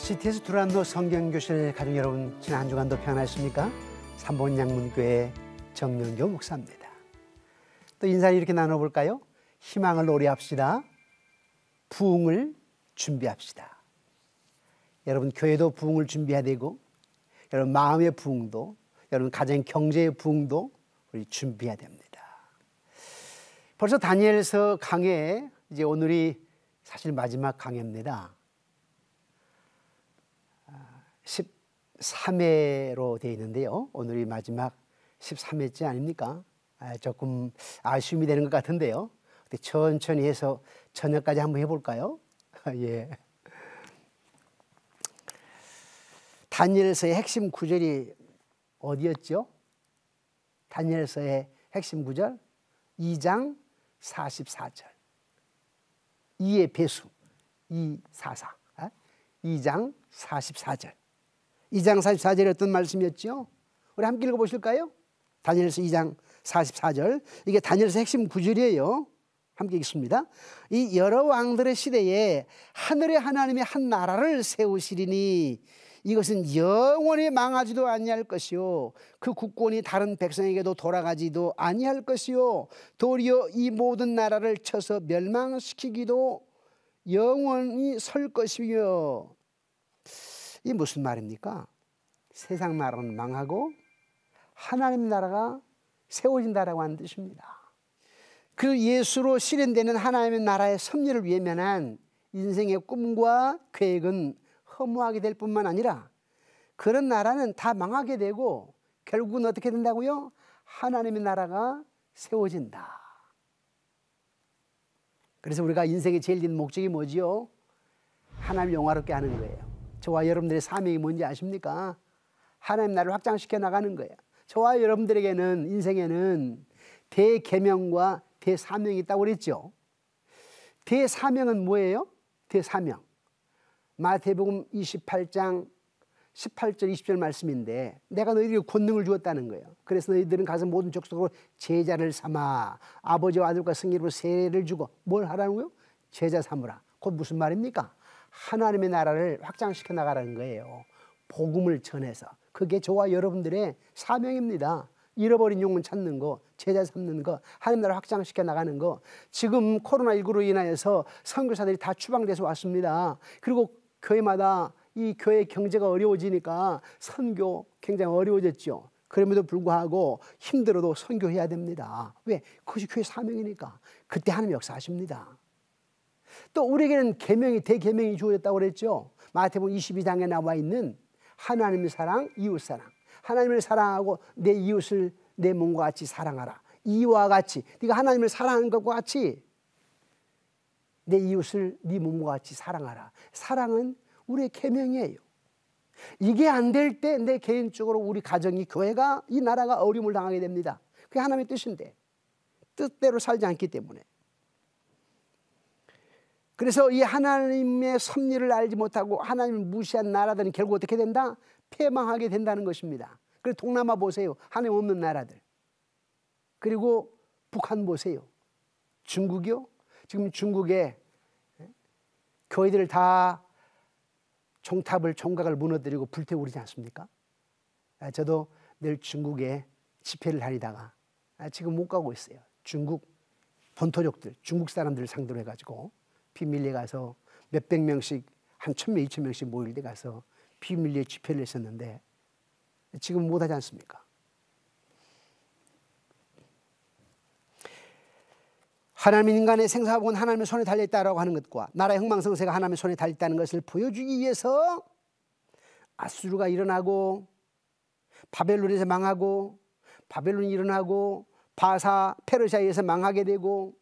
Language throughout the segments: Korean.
GTS 두란노 성경교실 가족 여러분, 지난 한 주간도 평안하셨습니까? 삼본양문교회 정명교 목사입니다. 또 인사를 이렇게 나눠볼까요? 희망을 노래합시다. 부흥을 준비합시다. 여러분, 교회도 부흥을 준비해야 되고, 여러분 마음의 부흥도, 여러분 가정 경제의 부흥도 우리 준비해야 됩니다. 벌써 다니엘서 강해, 이제 오늘이 사실 마지막 강해입니다. 13회로 되어 있는데요. 오늘이 마지막 13회째 아닙니까? 조금 아쉬움이 되는 것 같은데요. 천천히 해서 저녁까지 한번 해볼까요? 예. 다니엘서의 핵심 구절이 어디였죠? 다니엘서의 핵심 구절 2장 44절. 2의 배수 244. 2장 44절. 2장 44절이 어떤 말씀이었죠? 우리 함께 읽어보실까요? 다니엘서 2장 44절. 이게 다니엘서 핵심 구절이에요. 함께 읽습니다. 이 여러 왕들의 시대에 하늘의 하나님이 한 나라를 세우시리니 이것은 영원히 망하지도 아니할 것이요 그 국권이 다른 백성에게도 돌아가지도 아니할 것이요 도리어 이 모든 나라를 쳐서 멸망시키기도 영원히 설 것이요. 이 무슨 말입니까? 세상 나라는 망하고 하나님 나라가 세워진다라고 하는 뜻입니다. 그 예수로 실현되는 하나님의 나라의 섭리를 위하면 인생의 꿈과 계획은 허무하게 될 뿐만 아니라 그런 나라는 다 망하게 되고 결국은 어떻게 된다고요? 하나님의 나라가 세워진다. 그래서 우리가 인생의 제일 큰 목적이 뭐지요? 하나님을 영화롭게 하는 거예요. 저와 여러분들의 사명이 뭔지 아십니까? 하나님 나라를 확장시켜 나가는 거예요. 저와 여러분들에게는 인생에는 대계명과 대사명이 있다고 그랬죠. 대사명은 뭐예요? 대사명. 마태복음 28장 18절 20절 말씀인데 내가 너희들에게 권능을 주었다는 거예요. 그래서 너희들은 가서 모든 족속으로 제자를 삼아 아버지와 아들과 성령으로 세례를 주고 뭘 하라는 거예요? 제자 삼으라. 그건 무슨 말입니까? 하나님의 나라를 확장시켜 나가라는 거예요. 복음을 전해서. 그게 저와 여러분들의 사명입니다. 잃어버린 영혼 찾는 거, 제자 삼는 거, 하나님 나라 확장시켜 나가는 거. 지금 코로나19로 인하여서 선교사들이 다 추방돼서 왔습니다. 그리고 교회마다 이 교회 경제가 어려워지니까 선교 굉장히 어려워졌죠. 그럼에도 불구하고 힘들어도 선교해야 됩니다. 왜? 그것이 교회 사명이니까. 그때 하나님 역사하십니다. 또 우리에게는 계명이 대계명이 주어졌다고 그랬죠. 마태복음 22장에 나와 있는 하나님의 사랑, 이웃 사랑. 하나님을 사랑하고 내 이웃을 내 몸과 같이 사랑하라. 이와 같이 네가 하나님을 사랑하는 것과 같이 내 이웃을 네 몸과 같이 사랑하라. 사랑은 우리의 계명이에요. 이게 안 될 때 내 개인적으로 우리 가정이 교회가 이 나라가 어려움을 당하게 됩니다. 그게 하나님의 뜻인데 뜻대로 살지 않기 때문에. 그래서 이 하나님의 섭리를 알지 못하고 하나님을 무시한 나라들은 결국 어떻게 된다? 패망하게 된다는 것입니다. 그래서 동남아 보세요. 하나님 없는 나라들. 그리고 북한 보세요. 중국이요. 지금 중국에 교회들을 다 종각을 무너뜨리고 불태우지 않습니까? 저도 늘 중국에 집회를 다니다가 지금 못 가고 있어요. 중국 본토족들, 중국 사람들을 상대로 해가지고 비밀리에 가서 몇백 명씩 한 1,000명, 2,000명씩 모일 때 가서 비밀리에 집회를 했었는데 지금 못하지 않습니까? 하나님 인간의 생사복은 하나님의 손에 달려있다라고 하는 것과 나라의 흥망성쇠가 하나님의 손에 달려있다는 것을 보여주기 위해서 아수르가 일어나고 바벨론에서 망하고 바벨론이 일어나고 바사 페르시아에서 망하게 되고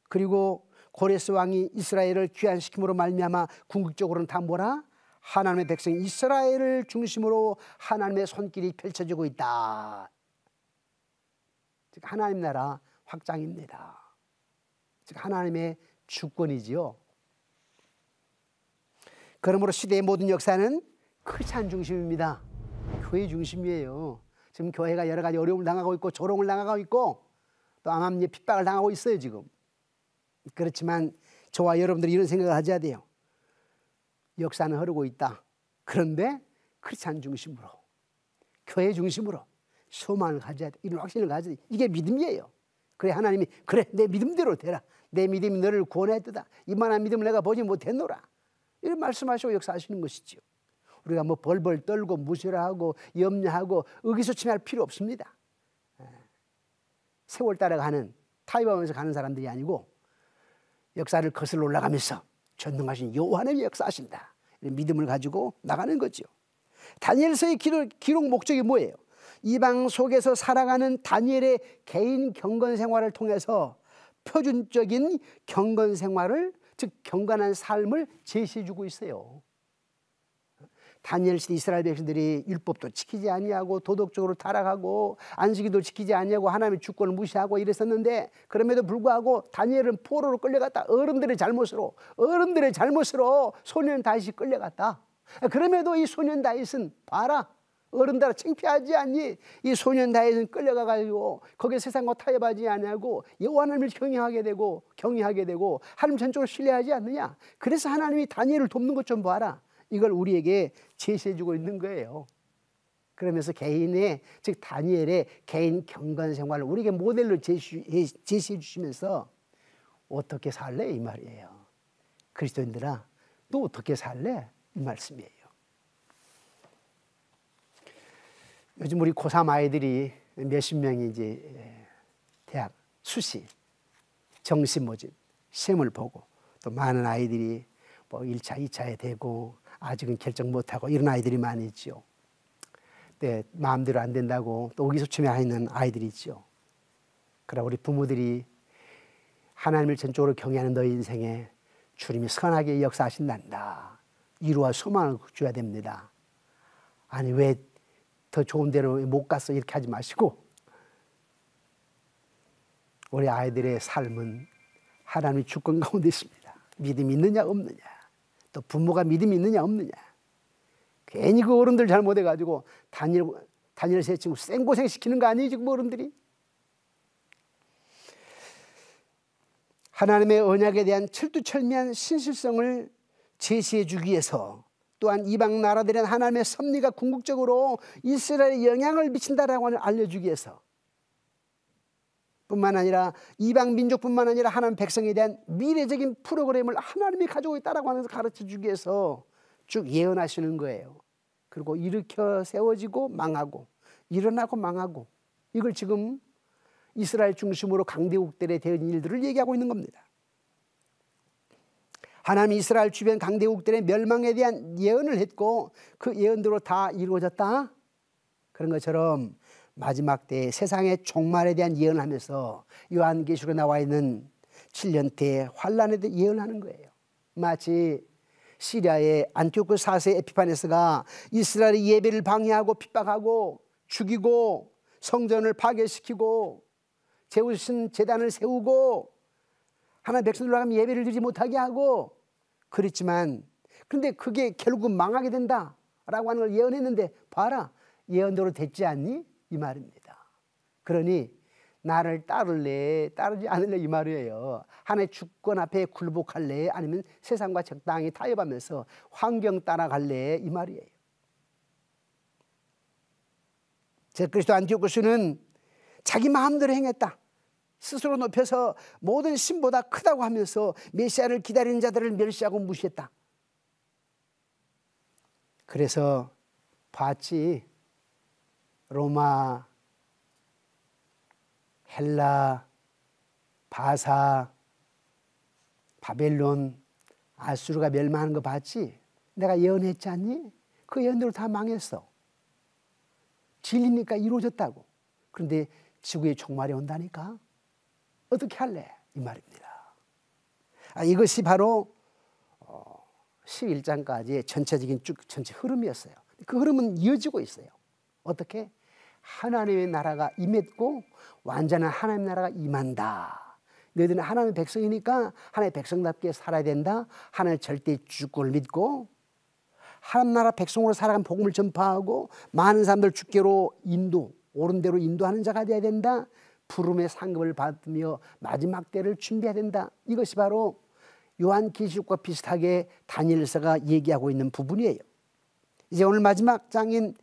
그리고 고레스 왕이 이스라엘을 귀환시킴으로 말미암아 궁극적으로는 다 뭐라? 하나님의 백성 이스라엘을 중심으로 하나님의 손길이 펼쳐지고 있다. 즉 하나님 나라 확장입니다. 즉 하나님의 주권이지요. 그러므로 시대의 모든 역사는 크리스찬 중심입니다. 교회 중심이에요. 지금 교회가 여러 가지 어려움을 당하고 있고 조롱을 당하고 있고 또 암암리에 핍박을 당하고 있어요 지금. 그렇지만 저와 여러분들이 이런 생각을 하셔야 돼요. 역사는 흐르고 있다. 그런데 크리스찬 중심으로, 교회 중심으로 소망을 가져야 돼. 이런 확신을 가져야 돼. 이게 믿음이에요. 그래 하나님이 그래 내 믿음대로 되라. 내 믿음이 너를 구원했도다. 이만한 믿음을 내가 보지 못했노라. 이런 말씀하시고 역사하시는 것이죠. 우리가 뭐 벌벌 떨고 무시하고 염려하고 의기소침할 필요 없습니다. 세월 따라가는 타협하면서 가는 사람들이 아니고 역사를 거슬러 올라가면서 전능하신 여호와 하나님이 역사하신다. 이런 믿음을 가지고 나가는 거죠. 다니엘서의 기록 목적이 뭐예요? 이방 속에서 살아가는 다니엘의 개인 경건 생활을 통해서 표준적인 경건 생활을, 즉 경건한 삶을 제시해주고 있어요. 다니엘 시대 이스라엘 백성들이 율법도 지키지 아니하고 도덕적으로 타락하고 안식일도 지키지 아니하고 하나님의 주권을 무시하고 이랬었는데, 그럼에도 불구하고 다니엘은 포로로 끌려갔다. 어른들의 잘못으로 소년 다윗이 끌려갔다. 그럼에도 이 소년 다윗은 봐라, 어른들아 창피하지 않니? 이 소년 다윗은 끌려가가지고 거기에 세상과 타협하지 아니하고 여호와 하나님을 경외하게 되고 하나님 전적으로 신뢰하지 않느냐? 그래서 하나님이 다니엘을 돕는 것 좀 봐라. 이걸 우리에게 제시해주고 있는 거예요. 그러면서 개인의, 즉 다니엘의 개인 경건 생활을 우리에게 모델로 제시해 주시면서 어떻게 살래? 이 말이에요. 그리스도인들아, 또 어떻게 살래? 이 말씀이에요. 요즘 우리 고3 아이들이 몇십 명이 이제 대학 수시, 정시 모집, 시험을 보고 또 많은 아이들이 뭐 1차, 2차에 되고 아직은 결정 못하고 이런 아이들이 많이 있죠. 네, 마음대로 안 된다고 또 의기소침해 있는 아이들이 있죠. 그러나 우리 부모들이 하나님을 전적으로 경외하는 너희 인생에 주님이 선하게 역사하신단다. 이루와 소망을 줘야 됩니다. 아니 왜 더 좋은 데로 못 갔어? 이렇게 하지 마시고 우리 아이들의 삶은 하나님의 주권 가운데 있습니다. 믿음이 있느냐 없느냐, 또 부모가 믿음이 있느냐 없느냐. 괜히 그 어른들 잘못해가지고 다니엘 세 친구 생고생 시키는 거 아니에요 지금 어른들이? 하나님의 언약에 대한 철두철미한 신실성을 제시해 주기 위해서, 또한 이방 나라들은 하나님의 섭리가 궁극적으로 이스라엘에 영향을 미친다라고 알려주기 위해서, 뿐만 아니라 이방 민족뿐만 아니라 하나님 백성에 대한 미래적인 프로그램을 하나님이 가지고 있다라고 하면서 가르쳐주기 위해서 쭉 예언하시는 거예요. 그리고 일으켜 세워지고 망하고 일어나고 망하고, 이걸 지금 이스라엘 중심으로 강대국들에 대한 일들을 얘기하고 있는 겁니다. 하나님이 이스라엘 주변 강대국들의 멸망에 대한 예언을 했고 그 예언대로 다 이루어졌다. 그런 것처럼 마지막 때 세상의 종말에 대한 예언을 하면서 요한계시록에 나와 있는 7년대 환란에 대해 예언하는 거예요. 마치 시리아의 안티오쿠 4세 에피파네스가 이스라엘의 예배를 방해하고 핍박하고 죽이고 성전을 파괴시키고 세우신 제단을 세우고 하나님 백성들로 하면 예배를 드리지 못하게 하고 그랬지만, 그런데 그게 결국 망하게 된다라고 하는 걸 예언했는데 봐라, 예언대로 됐지 않니? 이 말입니다. 그러니 나를 따를래 따르지 않을래 이 말이에요. 하나님의 주권 앞에 굴복할래, 아니면 세상과 적당히 타협하면서 환경 따라갈래 이 말이에요. 제그리스도 안티오쿠스는 자기 마음대로 행했다. 스스로 높여서 모든 신보다 크다고 하면서 메시아를 기다리는 자들을 멸시하고 무시했다. 그래서 봤지, 로마, 헬라, 바사, 바벨론, 아수르가 멸망하는 거 봤지? 내가 예언했지 않니? 그 예언대로 다 망했어. 진리니까 이루어졌다고. 그런데 지구의 종말이 온다니까 어떻게 할래? 이 말입니다. 이것이 바로 11장까지의 전체적인 전체 흐름이었어요. 그 흐름은 이어지고 있어요. 어떻게? 하나님의 나라가 임했고 완전한 하나님의 나라가 임한다. 너희들은 하나님의 백성이니까 하나님의 백성답게 살아야 된다. 하나님의 절대 주권을 믿고 하나님 나라 백성으로 살아간 복음을 전파하고 많은 사람들 주께로 옳은 대로 인도하는 자가 되어야 된다. 부름의 상급을 받으며 마지막 때를 준비해야 된다. 이것이 바로 요한계시록과 비슷하게 다니엘서가 얘기하고 있는 부분이에요. 이제 오늘 마지막 장인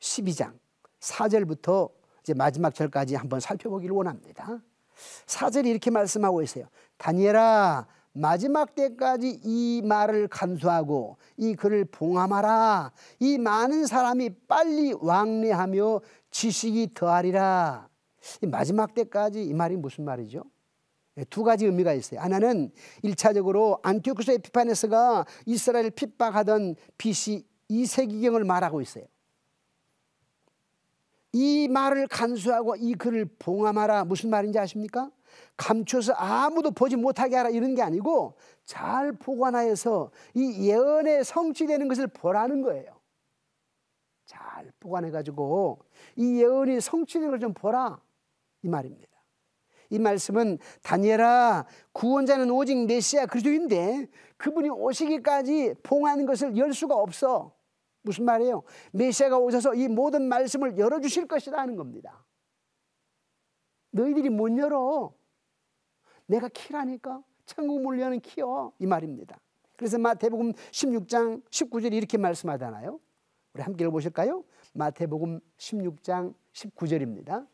12장 4절부터 이제 마지막 절까지 한번 살펴보기를 원합니다. 4절이 이렇게 말씀하고 있어요. 다니엘아, 마지막 때까지 이 말을 간수하고 이 글을 봉함하라. 이 많은 사람이 빨리 왕래하며 지식이 더하리라. 이 마지막 때까지, 이 말이 무슨 말이죠? 두 가지 의미가 있어요. 하나는 1차적으로 안티오쿠스 에피파네스가 이스라엘을 핍박하던 BC 2세기경을 말하고 있어요. 이 말을 간수하고 이 글을 봉함하라. 무슨 말인지 아십니까? 감춰서 아무도 보지 못하게 하라 이런 게 아니고 잘 보관하여서 이 예언의 성취되는 것을 보라는 거예요. 잘 보관해가지고 이 예언이 성취되는 걸 좀 보라, 이 말입니다. 이 말씀은 다니엘아, 구원자는 오직 메시아 그리스도인데 그분이 오시기까지 봉하는 것을 열 수가 없어. 무슨 말이에요? 메시아가 오셔서 이 모든 말씀을 열어주실 것이다 하는 겁니다. 너희들이 못 열어. 내가 키라니까. 천국 문을 여는 키요, 이 말입니다. 그래서 마태복음 16장 19절이 이렇게 말씀하잖아요. 우리 함께 읽어보실까요? 마태복음 16장 19절입니다.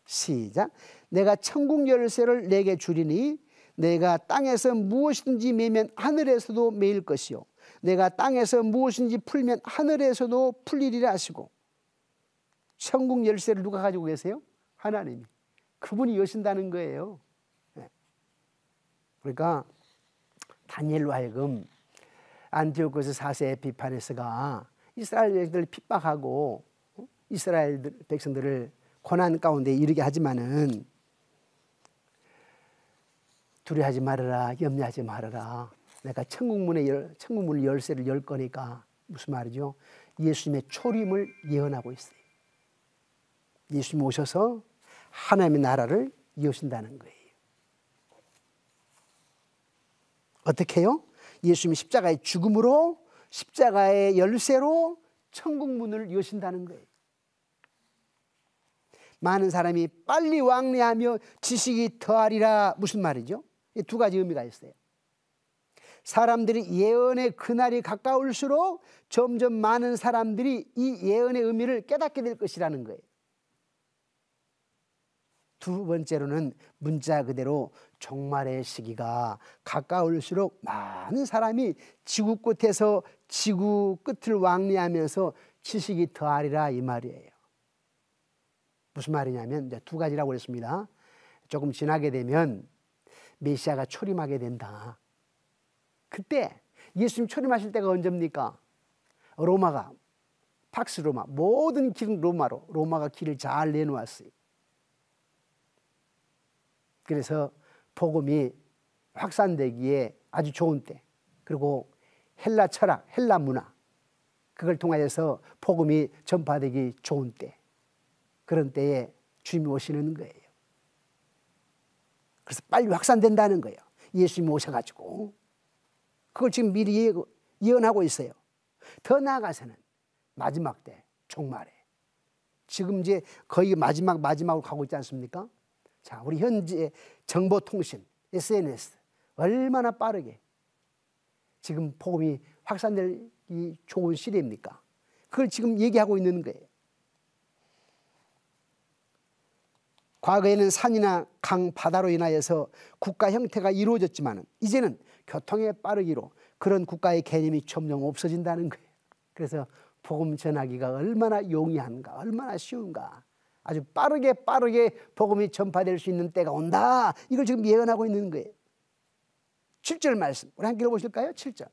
시작. 내가 천국 열쇠를 내게 주리니 내가 땅에서 무엇이든지 매면 하늘에서도 매일 것이요 내가 땅에서 무엇인지 풀면 하늘에서도 풀리리라 하시고. 천국 열쇠를 누가 가지고 계세요? 하나님이. 그분이 여신다는 거예요. 그러니까 다니엘로 하여금 안티오코스 4세 에피파네스가 이스라엘 백성들을 핍박하고 이스라엘 백성들을 고난 가운데 이르게 하지만은 두려워하지 말아라, 염려하지 말아라. 내가 천국문의 열쇠를 열 거니까. 무슨 말이죠? 예수님의 초림을 예언하고 있어요. 예수님 오셔서 하나님의 나라를 여신다는 거예요. 어떻게 해요? 예수님이 십자가의 죽음으로, 십자가의 열쇠로 천국 문을 여신다는 거예요. 많은 사람이 빨리 왕래하며 지식이 더하리라. 무슨 말이죠? 두 가지 의미가 있어요. 사람들이 예언의 그날이 가까울수록 점점 많은 사람들이 이 예언의 의미를 깨닫게 될 것이라는 거예요. 두 번째로는 문자 그대로 종말의 시기가 가까울수록 많은 사람이 지구 끝에서 지구 끝을 왕래하면서 지식이 더하리라, 이 말이에요. 무슨 말이냐면 이제 두 가지라고 그랬습니다. 조금 지나게 되면 메시아가 초림하게 된다. 그때 예수님 초림하실 때가 언제입니까? 로마가, 팍스 로마, 모든 길은 로마로, 로마가 길을 잘 내놓았어요. 그래서 복음이 확산되기에 아주 좋은 때, 그리고 헬라 철학, 헬라 문화, 그걸 통하여서 복음이 전파되기 좋은 때, 그런 때에 주님이 오시는 거예요. 그래서 빨리 확산된다는 거예요. 예수님이 오셔가지고. 그걸 지금 미리 예언하고 있어요. 더 나아가서는 마지막 때, 종말에. 지금 이제 거의 마지막으로 가고 있지 않습니까? 자, 우리 현재 정보통신, SNS 얼마나 빠르게 지금 복음이 확산되기 좋은 시대입니까? 그걸 지금 얘기하고 있는 거예요. 과거에는 산이나 강, 바다로 인하여서 국가 형태가 이루어졌지만 이제는 교통의 빠르기로 그런 국가의 개념이 점점 없어진다는 거예요. 그래서 복음 전하기가 얼마나 용이한가, 얼마나 쉬운가. 아주 빠르게 복음이 전파될 수 있는 때가 온다. 이걸 지금 예언하고 있는 거예요. 7절 말씀 우리 함께 읽어보실까요? 7절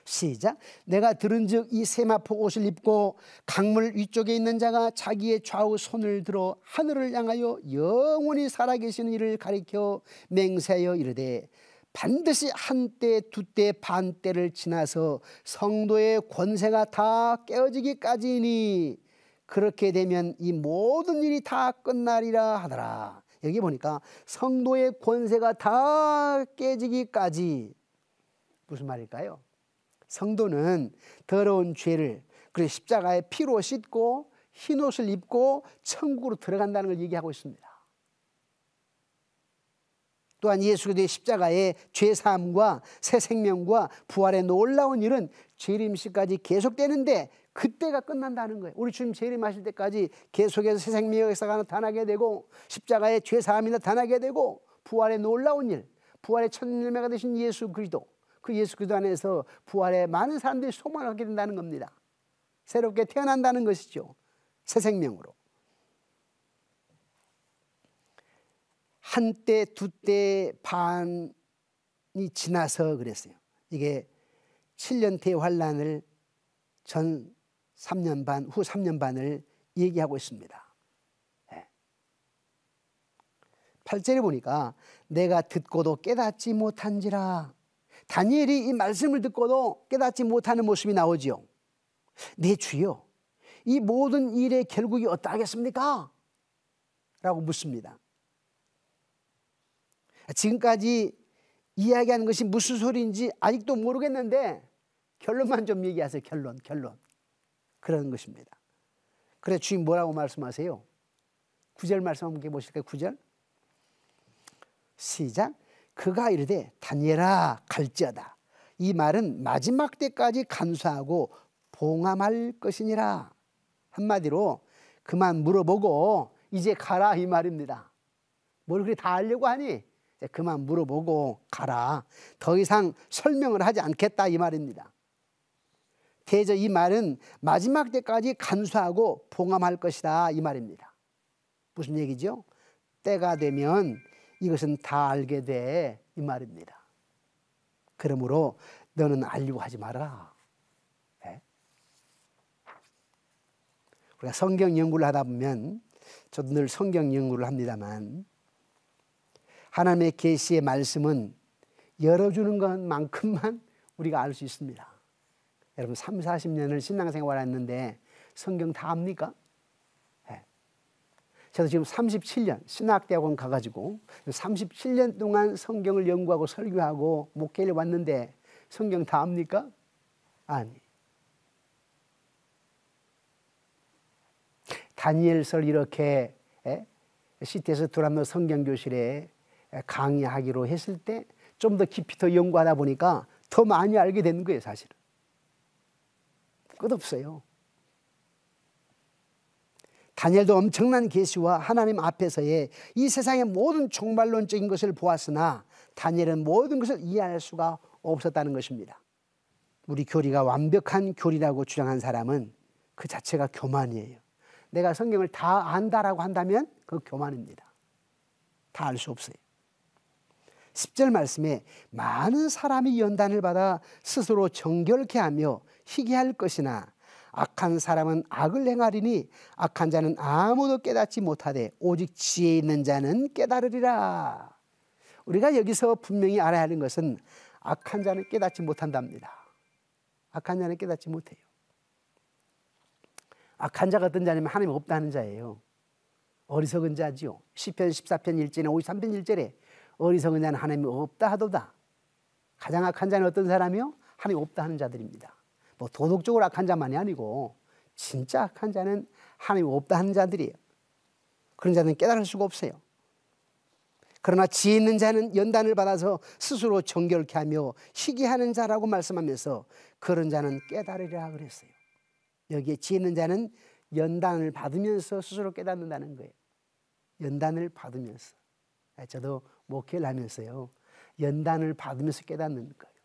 시작. 내가 들은즉 이 세마포 옷을 입고 강물 위쪽에 있는 자가 자기의 좌우 손을 들어 하늘을 향하여 영원히 살아계시는 이를 가리켜 맹세하여 이르되 반드시 한때 두때 반때를 지나서 성도의 권세가 다 깨어지기까지니 그렇게 되면 이 모든 일이 다 끝나리라 하더라. 여기 보니까 성도의 권세가 다 깨지기까지. 무슨 말일까요? 성도는 더러운 죄를 그리고 십자가의 피로 씻고 흰옷을 입고 천국으로 들어간다는 걸 얘기하고 있습니다. 또한 예수 그리스도의 십자가의 죄사함과 새 생명과 부활의 놀라운 일은 재림시까지 계속되는데 그때가 끝난다는 거예요. 우리 주님 재림하실 때까지 계속해서 새 생명의 역사가 나타나게 되고 십자가의 죄사함이 나타나게 되고 부활의 놀라운 일, 부활의 첫 열매가 되신 예수 그리스도, 그 예수 그리스도 안에서 부활의 많은 사람들이 소망을 갖게 된다는 겁니다. 새롭게 태어난다는 것이죠. 새 생명으로. 한때 두때 반이 지나서 그랬어요. 이게 7년 대환란을 전 3년 반, 후 3년 반을 얘기하고 있습니다. 8절에 보니까 내가 듣고도 깨닫지 못한지라. 다니엘이 이 말씀을 듣고도 깨닫지 못하는 모습이 나오지요. 내 주여, 이 모든 일의 결국이 어떠하겠습니까? 라고 묻습니다. 지금까지 이야기하는 것이 무슨 소리인지 아직도 모르겠는데 결론만 좀 얘기하세요. 결론. 그런 것입니다. 그래 주님 뭐라고 말씀하세요? 9절 말씀 한번 보실까요? 9절 시작. 그가 이르되 다니엘아 갈지어다. 이 말은 마지막 때까지 간수하고 봉함할 것이니라. 한마디로 그만 물어보고 이제 가라 이 말입니다. 뭘 그렇게 다 알려고 하니? 그만 물어보고 가라. 더 이상 설명을 하지 않겠다 이 말입니다. 대저 이 말은 마지막 때까지 간수하고 봉함할 것이다 이 말입니다. 무슨 얘기죠? 때가 되면 이것은 다 알게 돼 이 말입니다. 그러므로 너는 알려고 하지 마라. 네? 우리가 성경 연구를 하다 보면 저도 늘 성경 연구를 합니다만 하나님의 계시의 말씀은 열어주는 것만큼만 우리가 알 수 있습니다. 여러분 30, 40년을 신앙생활을 했는데 성경 다 압니까? 네. 저도 지금 37년 신학대학원 가가지고 37년 동안 성경을 연구하고 설교하고 목회를 왔는데 성경 다 압니까? 아니. 다니엘서를 이렇게 시티에서 두란노 성경교실에 강의하기로 했을 때 좀 더 깊이 더 연구하다 보니까 더 많이 알게 되는 거예요, 사실은. 끝없어요. 다니엘도 엄청난 계시와 하나님 앞에서의 이 세상의 모든 종말론적인 것을 보았으나 다니엘은 모든 것을 이해할 수가 없었다는 것입니다. 우리 교리가 완벽한 교리라고 주장한 사람은 그 자체가 교만이에요. 내가 성경을 다 안다라고 한다면 그 교만입니다. 다 알 수 없어요. 10절 말씀에 많은 사람이 연단을 받아 스스로 정결케 하며 희귀할 것이나 악한 사람은 악을 행하리니 악한 자는 아무도 깨닫지 못하되 오직 지혜 있는 자는 깨달으리라. 우리가 여기서 분명히 알아야 하는 것은 악한 자는 깨닫지 못한답니다. 악한 자는 깨닫지 못해요. 악한 자가 어떤 자냐면 하나님 없다는 자예요. 어리석은 자지요. 시편 14편 1절에 53편 1절에 어리석은 자는 하나님이 없다 하도다. 가장 악한 자는 어떤 사람이요? 하나님 없다 하는 자들입니다. 뭐 도덕적으로 악한 자만이 아니고 진짜 악한 자는 하나님 없다 하는 자들이에요. 그런 자는 깨달을 수가 없어요. 그러나 지혜 있는 자는 연단을 받아서 스스로 정결케 하며 희귀하는 자라고 말씀하면서 그런 자는 깨달으리라 그랬어요. 여기에 지혜 있는 자는 연단을 받으면서 스스로 깨닫는다는 거예요. 연단을 받으면서. 저도 목회를 하면서요. 연단을 받으면서 깨닫는 거예요.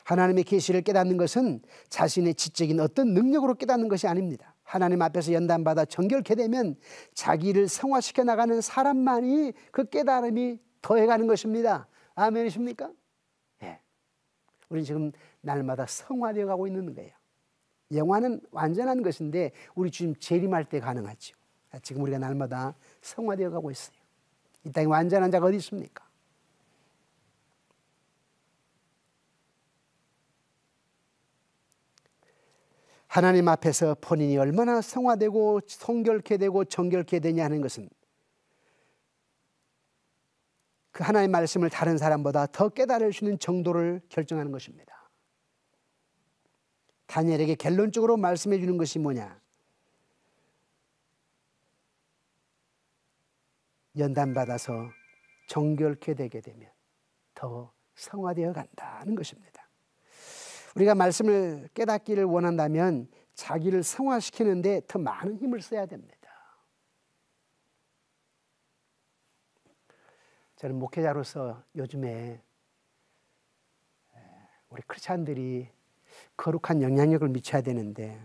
하나님의 계시를 깨닫는 것은 자신의 지적인 어떤 능력으로 깨닫는 것이 아닙니다. 하나님 앞에서 연단받아 정결케 되면 자기를 성화시켜 나가는 사람만이 그 깨달음이 더해가는 것입니다. 아멘이십니까? 네. 우리는 지금 날마다 성화되어 가고 있는 거예요. 영화는 완전한 것인데 우리 주님 재림할 때 가능하죠. 지금 우리가 날마다 성화되어 가고 있어요. 이 땅에 완전한 자가 어디 있습니까? 하나님 앞에서 본인이 얼마나 성화되고 성결케 되고 정결케 되냐 하는 것은 그 하나님의 말씀을 다른 사람보다 더 깨달을 수 있는 정도를 결정하는 것입니다. 다니엘에게 결론적으로 말씀해 주는 것이 뭐냐? 연단받아서 정결케 되게 되면 더 성화되어 간다는 것입니다. 우리가 말씀을 깨닫기를 원한다면 자기를 성화시키는데 더 많은 힘을 써야 됩니다. 저는 목회자로서 요즘에 우리 크리스찬들이 거룩한 영향력을 미쳐야 되는데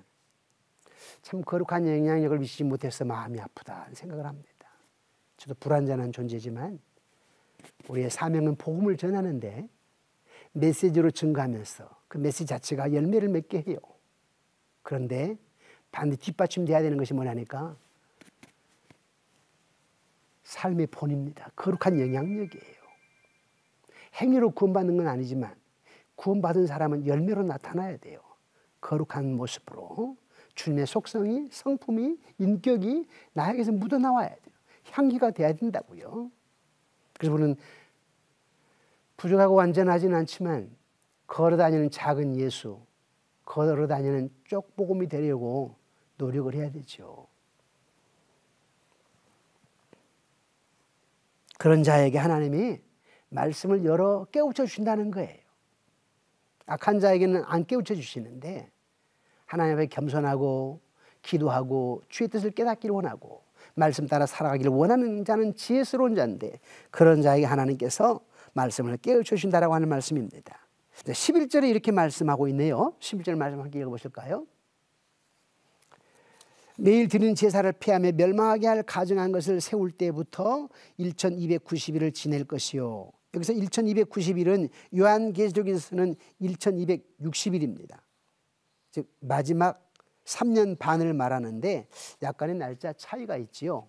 참 거룩한 영향력을 미치지 못해서 마음이 아프다 생각을 합니다. 저도 불완전한 존재지만 우리의 사명은 복음을 전하는데 메시지로 증가하면서 그 메시지 자체가 열매를 맺게 해요. 그런데 반드시 뒷받침돼야 되는 것이 뭐냐니까 삶의 본입니다. 거룩한 영향력이에요. 행위로 구원받는 건 아니지만 구원받은 사람은 열매로 나타나야 돼요. 거룩한 모습으로 주님의 속성이, 성품이, 인격이 나에게서 묻어나와야 돼요. 향기가 돼야 된다고요. 그래서 우리는 부족하고 완전하지는 않지만 걸어다니는 작은 예수, 걸어다니는 쪽복음이 되려고 노력을 해야 되죠. 그런 자에게 하나님이 말씀을 열어 깨우쳐 주신다는 거예요. 악한 자에게는 안 깨우쳐 주시는데 하나님 앞에 겸손하고 기도하고 주의 뜻을 깨닫기를 원하고 말씀 따라 살아가기를 원하는 자는 지혜스러운 자인데 그런 자에게 하나님께서 말씀을 깨우쳐 주신다라고 하는 말씀입니다. 11절에 이렇게 말씀하고 있네요. 11절 말씀 함께 읽어보실까요? 매일 드리는 제사를 폐하며 멸망하게 할 가증한 것을 세울 때부터 1290일을 지낼 것이요. 여기서 1290일은 요한계시록에서는 1260일입니다. 즉 마지막 3년 반을 말하는데 약간의 날짜 차이가 있지요.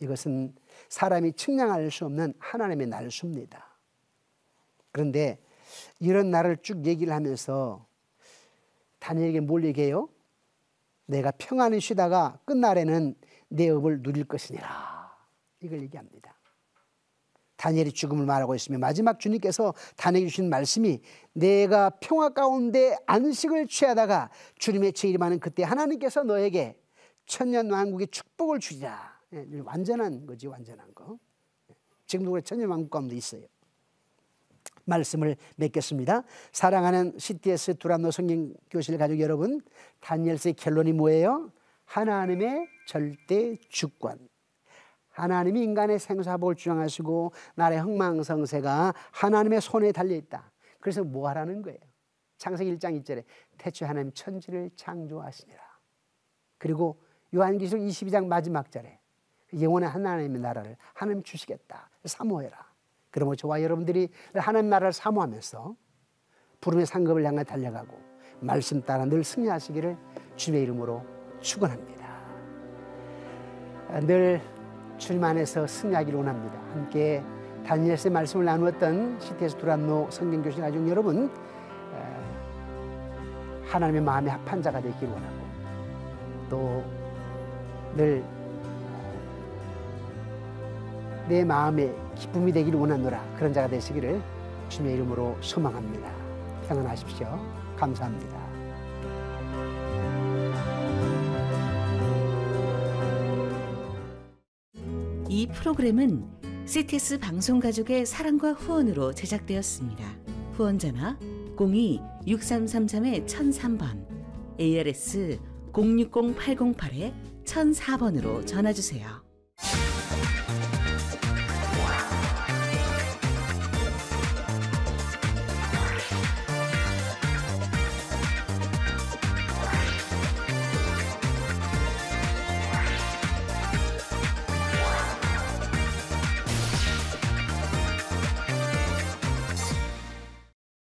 이것은 사람이 측량할 수 없는 하나님의 날수입니다. 그런데 이런 날을 쭉 얘기를 하면서 다니엘에게 뭘 얘기해요? 내가 평안히 쉬다가 끝날에는 내 업을 누릴 것이니라. 이걸 얘기합니다. 다니엘이 죽음을 말하고 있으며 마지막 주님께서 다니엘에게 주신 말씀이 내가 평화 가운데 안식을 취하다가 주님의 제일이 많은 그때 하나님께서 너에게 천년 왕국의 축복을 주리라. 완전한 거지, 완전한 거. 지금도 우리 천년 왕국 가운데 있어요. 말씀을 맺겠습니다. 사랑하는 CTS 두란노 성경 교실 가족 여러분, 다니엘서의 결론이 뭐예요? 하나님의 절대 주권. 하나님이 인간의 생사복을 주장하시고 나라의 흥망성쇠가 하나님의 손에 달려있다. 그래서 뭐 하라는 거예요? 창세기 1장 2절에 태초에 하나님 천지를 창조하시니라. 그리고 요한계시록 22장 마지막 절에 영원한 하나님의 나라를 하나님 주시겠다. 사모해라. 그러면 저와 여러분들이 하나님 나라를 사모하면서 부름의 상급을 향해 달려가고 말씀 따라 늘 승리하시기를 주님의 이름으로 축원합니다. 늘 주님 안에서 승리하기를 원합니다. 함께 다니엘서의 말씀을 나누었던 CTS 두란노 성경교실 가족 여러분, 하나님의 마음에 합한 자가 되기를 원하고 또 늘 내 마음에 기쁨이 되기를 원하노라. 그런 자가 되시기를 주님의 이름으로 소망합니다. 평안하십시오. 감사합니다. 이 프로그램은 CTS 방송가족의 사랑과 후원으로 제작되었습니다. 후원전화 02-6333-1003번, ARS 060-808-1004번으로 전화주세요.